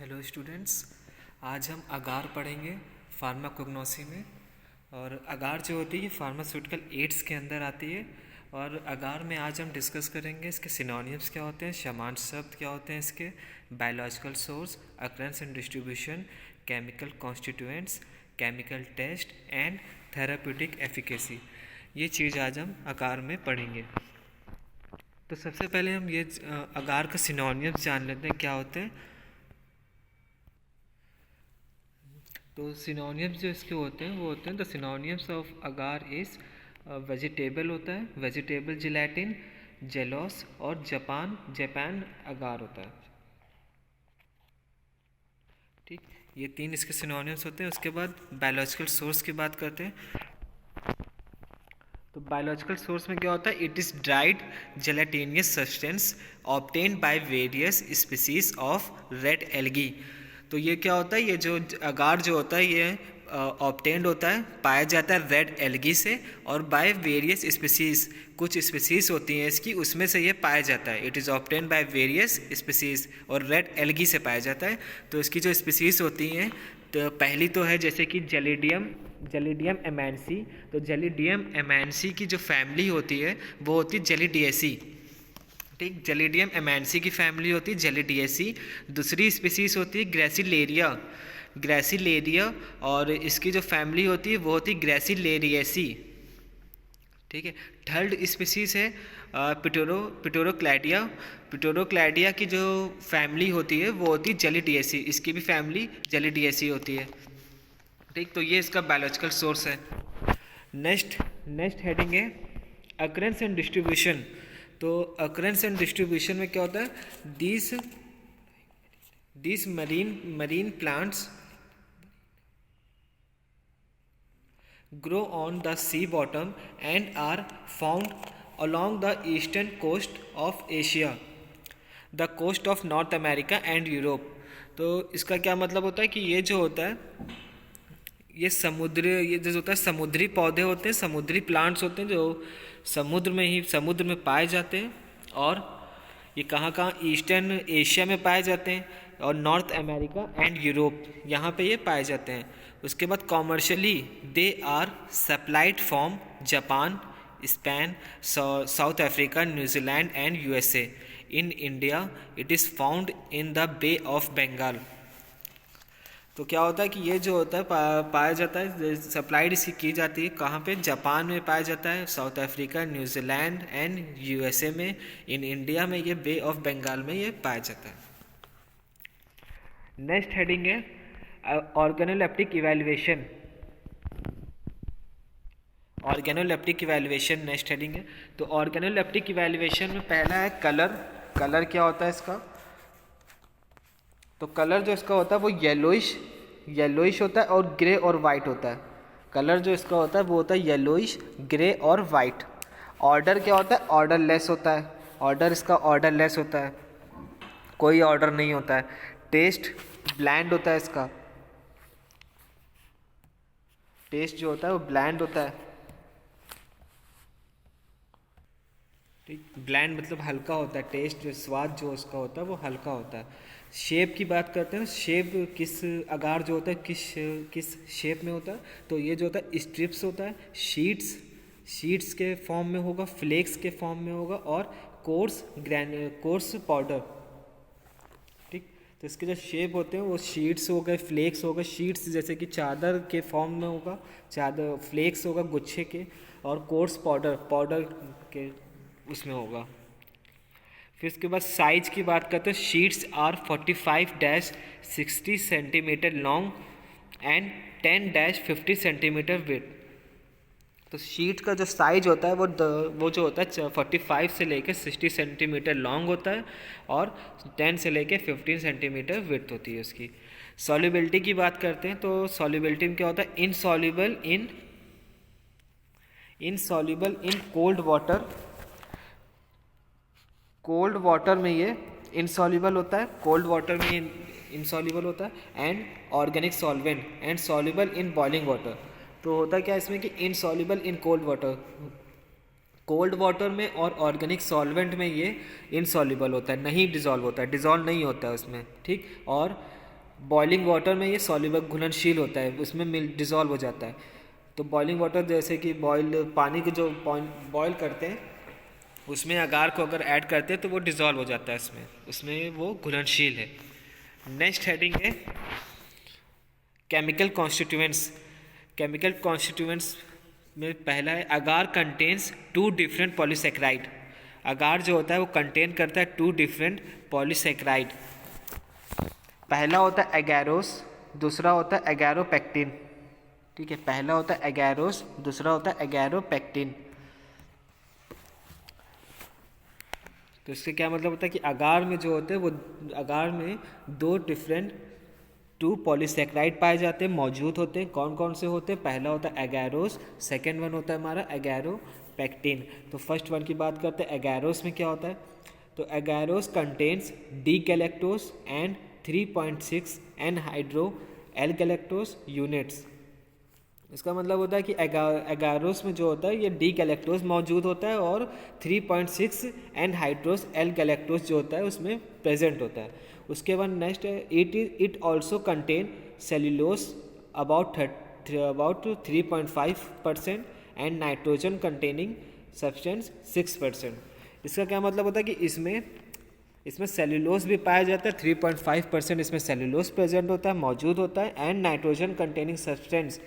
Hello students. आज हम अगार पढ़ेंगे फार्माकोग्नोसी में। और अगार जो होती है फार्मास्यूटिकल एड्स के अंदर आती है। और अगार में आज हम डिस्कस करेंगे इसके सिनोनिम्स क्या होते हैं, सामान्य शब्द क्या होते हैं इसके, biological source, occurrence and distribution, chemical constituents, chemical test and therapeutic efficacy. ये चीज़ आज हम अगार में पढ़ेंगे। तो सबसे पहले हम ये अगार का सिनोनिम्स जान लेते हैं क्या होते हैं। तो सिनोनिम्स जो इसके होते हैं वो होते हैं the synonyms of agar is vegetable होता है, वेजिटेबल जिलेटिन, जेलोस, और जापान अगार होता है। ठीक, ये तीन इसके सिनोनिम्स होते हैं। उसके बाद बायोलॉजिकल सोर्स की बात करते हैं। तो बायोलॉजिकल सोर्स में क्या होता है, it is dried gelatinous substance obtained by various species of red algae. तो ये क्या होता है, ये जो अगार जो होता है ये ऑब्टेन्ड होता है, पाया जाता है रेड एल्गी से, और बाय वेरियस स्पीसीज, कुछ स्पीसीज होती हैं इसकी उसमें से ये पाया जाता है। It is obtained by various species, और रेड एल्गी से पाया जाता है। तो इसकी जो स्पीसीज होती हैं, तो पहली तो है जैसे कि जेलिडियम एमेंसी। तो जेलिडियम एमेंसी की जो फैमिली होती है वो होती है जेलिडिएसी। ठीक, जेलिडियम एमेंसी की फैमिली होती है जेलिडिएसी। दूसरी स्पीसीज होती है ग्रेसिलेरिया, और इसकी जो फैमिली होती है वो होती है ग्रेसिलेरिएसी। ठीक है, थर्ड स्पीसीज है पिटोरोक्लैडिया की जो फैमिली होती है वो होती है जेलिडिएसी। इसकी भी फैमिली जेलिडिएसी होती है। ठीक, तो ये इसका बायोलॉजिकल सोर्स है। नेक्स्ट हेडिंग है अकरेंस एंड डिस्ट्रीब्यूशन। तो अकरेंस एंड डिस्ट्रीब्यूशन में क्या होता है, this marine plants grow on the sea bottom and are found along the eastern coast of Asia, the coast of North America and Europe। तो इसका क्या मतलब होता है कि ये जो होता है ये जो होता है समुद्री पौधे होते हैं, समुद्री प्लांट्स होते हैं जो समुद्र में पाए जाते हैं। और ये कहाँ ईस्टर्न एशिया में पाए जाते हैं, और नॉर्थ अमेरिका एंड यूरोप यहाँ पे ये पाए जाते हैं। उसके बाद commercially they are supplied from Japan, Spain, South Africa, New Zealand and USA. In India it is found in the Bay of Bengal. तो क्या होता है कि ये जो होता है पाया जाता है, सप्लाइड इसकी की जाती है कहाँ पे, जापान में पाया जाता है, south Africa, New Zealand and USA में। इन इंडिया में ये बे ऑफ बंगाल में ये पाया जाता है। नेक्स्ट हेडिंग है ऑर्गेनोलेप्टिक इवैल्यूएशन। नेक्स्ट हेडिंग है। तो ऑर्गेनोलेप्टिक इवैल्यूएशन में पहला है कलर क्या होता है इसका। तो कलर जो इसका होता है वो येलोइश होता है, और ग्रे और वाइट होता है। कलर जो इसका होता है वो होता है येलोइश, ग्रे और वाइट। ऑर्डर क्या होता है, ऑर्डरलेस होता है। ऑर्डरलेस होता है, कोई ऑर्डर नहीं होता है। टेस्ट ब्लैंड होता है इसका, टेस्ट जो होता है वो ब्लैंड होता है। ठीक, ब्लैंड मतलब हल्का होता है। टेस्ट जो स्वाद जो उसका होता है वो हल्का होता है। शेप की बात करते हैं, शेप किस अगार जो होता है किस शेप में होता है। तो ये जो होता है स्ट्रिप्स होता है, शीट्स के फॉर्म में होगा, फ्लेक्स के फॉर्म में होगा, और कोर्स पाउडर। ठीक, तो इसके जो शेप होते हैं वो शीट्स हो गए, फ्लेक्स हो गए। शीट्स जैसे कि चादर के फॉर्म में होगा, चादर फ्लेक्स होगा गुच्छे के, और कोर्स पाउडर के उसमें होगा। फिर उसके बाद साइज की बात करते हैं, sheets are 45-60 centimetre long and 10-50 centimetre width. तो शीट का जो साइज होता है वो जो होता है 45 से लेकर 60 सेंटीमीटर लॉन्ग होता है, और 10 से लेकर 15 सेंटीमीटर विड्थ होती है उसकी। सॉल्युबिलिटी की बात करते हैं, तो सॉल्युबिलिटी में क्या होता है, इनसॉल्युबल इन कोल्ड वाटर में ये इनसॉल्युबल होता है, and organic solvent and soluble in boiling water. तो होता क्या है इसमें कि इनसॉल्युबल इन कोल्ड वाटर में और ऑर्गेनिक सॉल्वेंट में ये इनसॉल्युबल होता है, नहीं डिज़ोल्व होता है, डिज़ोल्व नहीं होता है उसमें। ठीक, और बॉइलिंग वाटर में ये सॉल्युबल घुलनशील होता है, उसमें मिल डिज़ोल्व हो जाता है। तो बॉइलिंग वाटर जैसे कि बॉयल पानी को जो बॉयल करते हैं उसमें अगार को अगर ऐड करते हैं तो वो डिज़ोल्व हो जाता है इसमें, उसमें वो घुलनशील है। नेक्स्ट हेडिंग है केमिकल कॉन्स्टिट्यूएंट्स। केमिकल कॉन्स्टिट्यूएंट्स में पहला है अगार कंटेन्स 2 डिफरेंट पॉलीसेक्राइड। अगार जो होता है वो कंटेन करता है 2 डिफरेंट पॉलीसेक्राइड। पहला होता है एगैरोस, दूसरा होता है एगैरोपेक्टिन। ठीक है, पहला होता है एगैरोस, दूसरा होता है एगैरोपेक्टिन। तो इससे क्या मतलब होता है कि अगार में जो होते हैं वो अगार में 2 डिफरेंट 2 पॉलीसेक्राइड पाए जाते हैं, मौजूद होते हैं। कौन कौन से होते हैं? पहला होता है एगैरोस, सेकेंड वन होता है हमारा एगैरोपेक्टिन। तो फर्स्ट वन की बात करते हैं, एगैरोस में क्या होता है? तो agarose contains D galactose and 3.6 anhydro L galactose units. इसका मतलब होता है कि एगारोस में जो होता है ये डी गैलेक्टोज मौजूद होता है और 3.6 एनहाइड्रोस एल गैलेक्टोज जो होता है उसमें प्रेजेंट होता है। उसके बाद नेक्स्ट है it also contain cellulose about 3.5% and nitrogen containing substance 6%। इसका क्या मतलब होता है कि इसमें सेल्यूलोस भी पाया जाता है, 3.5% इसमें सेल्यूलोस प्रेजेंट होता है, मौजूद होता है। एंड नाइट्रोजन कंटेनिंग सब्सटेंस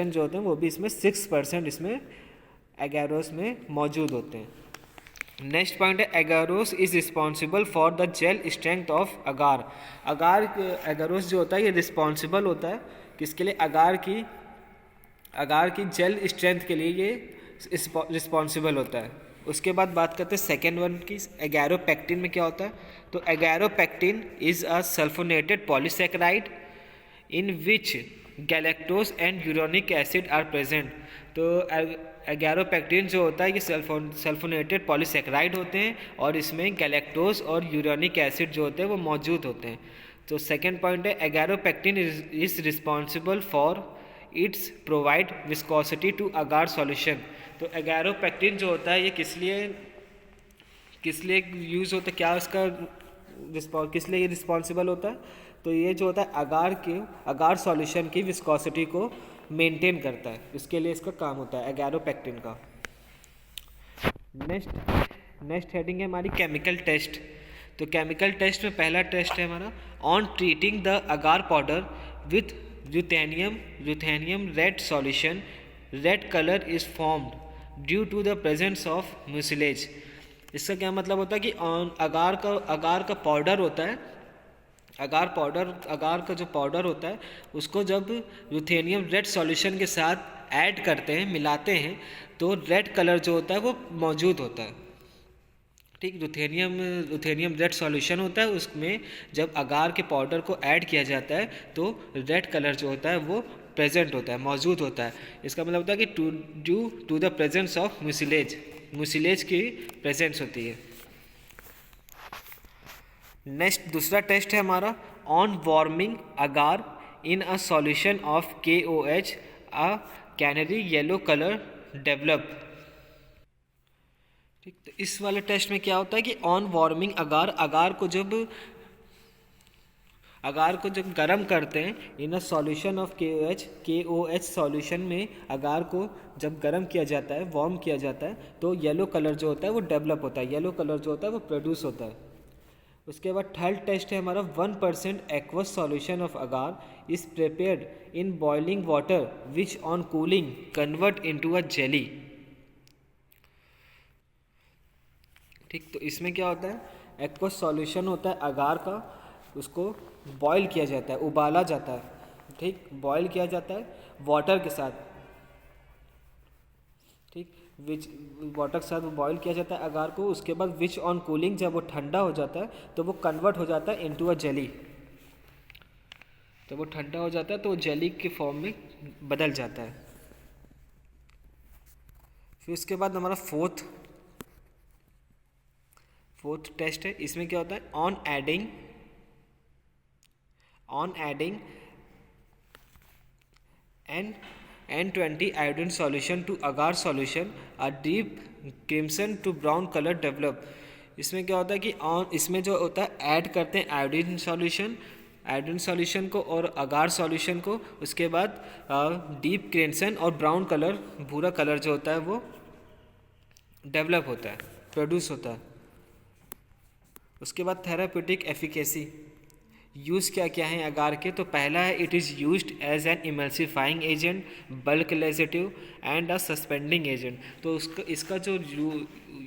जो होते हैं वो भी इसमें 6% इसमें एगारोस में मौजूद होते हैं। नेक्स्ट पॉइंट है agarose is responsible for the gel strength of agar. Agarose जो होता है ये रिस्पॉन्सिबल होता है किसके लिए? अगार की जेल स्ट्रेंथ के लिए ये रिस्पॉन्सिबल होता है। उसके बाद बात करते हैं सेकेंड वन की, एगैरोपेक्टिन में क्या होता है? तो agaropectin is a sulphonated polysaccharide in which galactose and uronic acid are present. तो एगैरोपेक्टिन जो होता है ये सल्फोनेटेड पॉलीसेकेराइड होते हैं और इसमें गैलेक्टोज और यूरोनिक एसिड जो होते हैं वो मौजूद होते हैं। तो सेकेंड पॉइंट है agaropectin is responsible for its provide viscosity to agar solution. तो एगैरोपेक्टिन जो होता है ये किस लिए यूज़ होता है, क्या उसका किस लिए ये रिस्पॉन्सिबल होता है? तो ये जो होता है अगार सॉल्यूशन की विस्कोसिटी को मेंटेन करता है, इसके लिए इसका काम होता है एगैरोपेक्टिन का। नेक्स्ट हेडिंग है हमारी केमिकल टेस्ट। तो केमिकल टेस्ट में पहला टेस्ट है हमारा on treating the agar powder with ruthenium red solution, red color is formed due to the presence of mucilage। इसका क्या मतलब होता है कि अगार का पाउडर होता है, अगार का जो पाउडर होता है उसको जब यूथेनियम रेड सॉल्यूशन के साथ ऐड करते हैं, मिलाते हैं, तो रेड कलर जो होता है वो मौजूद होता है। ठीक, यूथेनियम रेड सॉल्यूशन होता है, उसमें जब अगार के पाउडर को ऐड किया जाता है तो रेड कलर जो होता है वो प्रेजेंट होता है, मौजूद होता है। इसका मतलब होता है कि due to the presence of mucilage की प्रेजेंस होती है। नेक्स्ट दूसरा टेस्ट है हमारा on warming agar in a solution of KOH a canary yellow colour develop. ठीक, तो इस वाले टेस्ट में क्या होता है कि ऑन वार्मिंग अगार को जब गर्म करते हैं in a solution of KOH solution में अगार को जब गर्म किया जाता है, वार्म किया जाता है, तो येलो कलर जो होता है वो डेवलप होता है, येलो कलर जो होता है वो प्रोड्यूस होता है। उसके बाद थर्ड टेस्ट है हमारा 1% aqueous solution of agar is prepared in boiling water which on cooling convert into a jelly. ठीक, तो इसमें क्या होता है, एक्वस सॉल्यूशन होता है अगार का, उसको बॉईल किया जाता है, उबाला जाता है। ठीक, बॉईल किया जाता है वाटर के साथ। ठीक, वाटर के साथ बॉईल किया जाता है अगार को। उसके बाद विच ऑन कूलिंग, जब वो ठंडा हो जाता है तो वो कन्वर्ट हो जाता है इनटू अ जेली। तो वो ठंडा हो जाता है तो वो जेली के फॉर्म में बदल जाता है। फिर उसके बाद हमारा फोर्थ टेस्ट है, इसमें क्या होता है on adding N20 iodine solution to agar solution, a deep crimson to brown color develop। इसमें क्या होता है कि ऑन इसमें जो होता है ऐड करते हैं आयोडीन सॉल्यूशन को और अगार सॉल्यूशन को, उसके बाद डीप क्रेंसन और ब्राउन कलर, भूरा कलर जो होता है वो डेवलप होता है, प्रोड्यूस होता है। उसके बाद थेराप्यूटिक एफिकेसी, यूज़ क्या क्या है अगार के, तो पहला है it is used as an emulsifying agent, bulk laxative and a suspending agent. तो उसका इसका जो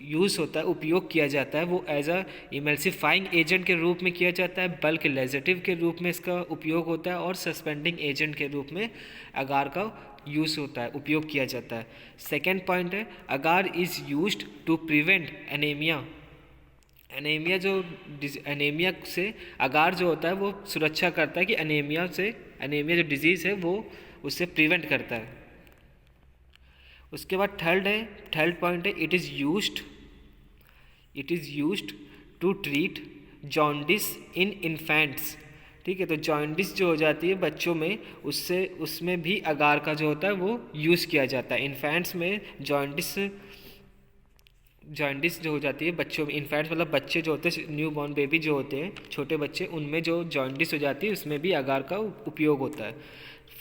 यूज़ होता है, उपयोग किया जाता है, वो एज अ इमल्सिफाइंग एजेंट के रूप में किया जाता है, बल्क लेजेटिव के रूप में इसका उपयोग होता है, और सस्पेंडिंग एजेंट के रूप में अगार का यूज़ होता है, उपयोग किया जाता है। सेकेंड पॉइंट है agar is used to prevent anaemia. Anaemia से अगार जो होता है वो सुरक्षा करता है कि एनीमिया जो डिजीज़ है वो उससे प्रिवेंट करता है। उसके बाद थर्ड पॉइंट है it is used to treat jaundice in infants. ठीक है, तो जॉन्डिस जो हो जाती है बच्चों में, उसमें भी अगार का जो होता है वो यूज़ किया जाता है। इन्फेंट्स में जॉन्डिस जो हो जाती है बच्चों में, इनफैक्ट मतलब बच्चे जो होते हैं, न्यू बॉर्न बेबी जो होते हैं, छोटे बच्चे, उनमें जो जॉन्डिस हो जाती है उसमें भी अगार का उपयोग होता है।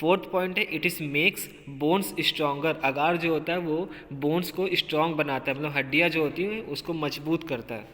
फोर्थ पॉइंट है it is makes bones stronger. Agar जो होता है वो बोन्स को स्ट्रॉन्ग बनाता है, मतलब हड्डियाँ जो होती हैं उसको मजबूत करता है।